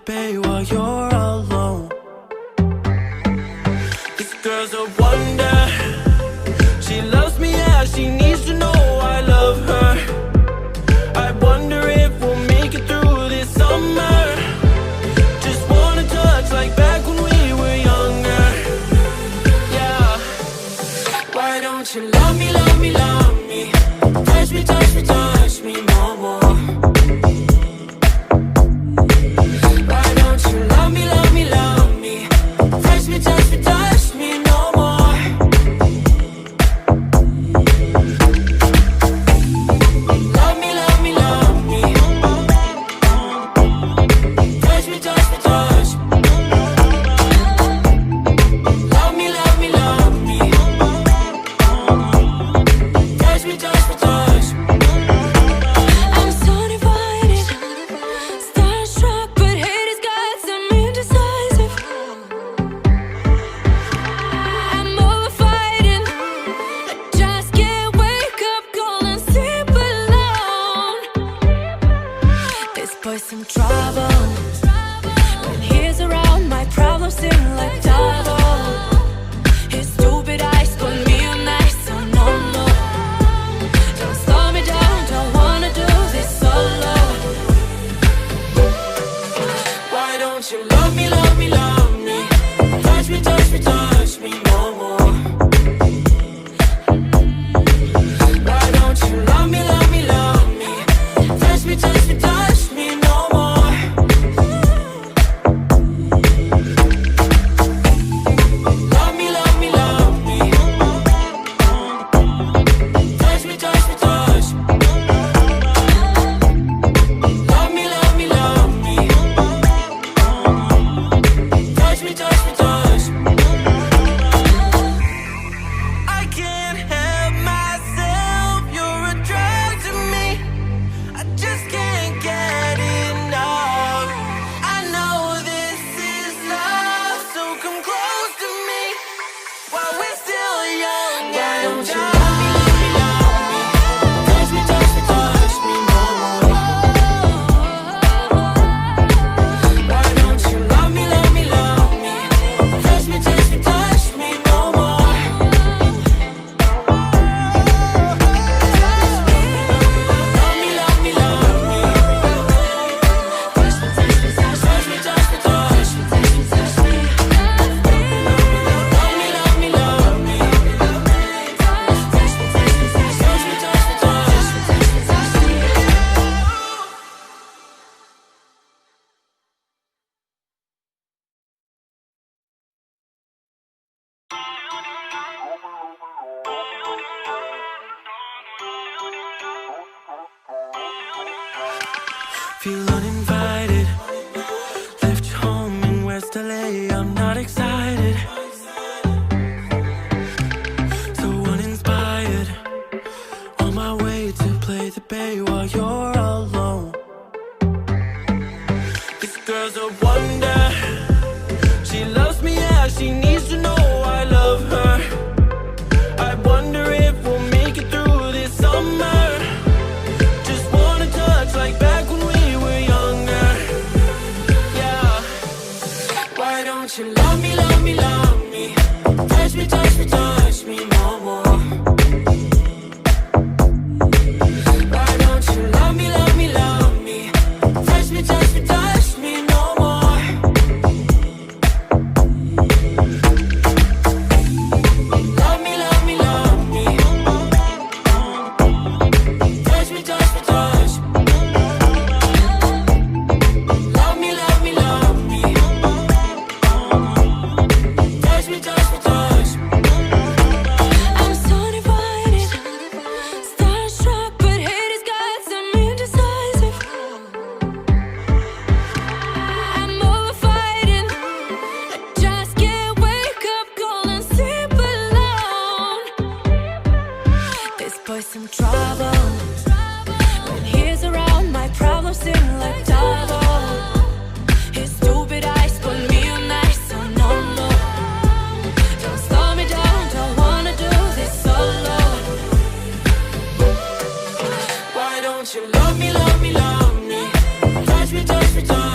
bay while you're alone. This girl's a wonder. She loves me, yeah, she needs to know I love her. I wonder if we'll make it through this summer. Just wanna touch like back when we were younger. Yeah. Why don't you love me, love me, love me? Touch me, touch me, touch me no more. Why don't you love me, love me, love me? Touch me, touch me, touch me no more. Love me, love me, love me. Touch me, touch me, touch me. Love me, love me, love me. Touch me, touch me, touch me. I'm so divided, starstruck, but hate has got some indecisive. I'm over fighting, I just can't wake up cold and sleep alone. This boy's some trouble. When he's around, my problems seem like double. His stupid eyes put me on ice, so no more. Don't slow me down, don't wanna do this solo. Why don't you love me, love me, love me? Touch me, touch me, touch me no more. Why don't you love me, love me, love me? Touch me, touch me, touch me no more. Love me, love me, love me. Touch me, touch me, touch me. Love me, love me, love me. Touch me, touch me, touch me. I can't help myself, you're a drug to me. I just can't get enough. I know this is love, so come close to me while we're still young. Why don't you love me, love me, love me? Touch me, touch me, touch me no more. Why don't you love me, love me, love me? Touch me, touch me, touch me no more. Love me, love me, love me. Touch me, touch me, touch me, touch me, touch me, touch me, touch me. Love me, love me, love me. Touch me, touch me, touch me, touch me, touch me, touch me, touch me. Feel uninvited. Left your home in West LA. I'm not excited. So uninspired. On my way to play the bay while you're alone. This girl's a wonder. She loves me, yeah, she needs to know I love her. I wonder if we'll make it through this summer. Just wanna touch like back when we were younger. Yeah. Why don't you love me, love me, love me? Touch me, touch me, touch me no more. Why don't you love me, love me, love me? Touch me, touch me, touch me no more. Love me, love me, love me. Touch me, touch me, touch me. Love me, love me, love me. Touch me, touch me, touch me. I'm so divided, starstruck, but hate has got some indecisive. I'm over fighting, I just can't wake up cold and sleep alone. This boy's some trouble. When he's around, my problems seem like double. His stupid eyes put me on ice, so no more. Don't slow me down, don't wanna do this solo. Why don't you love me, love me, love me? Touch me, touch me, touch me.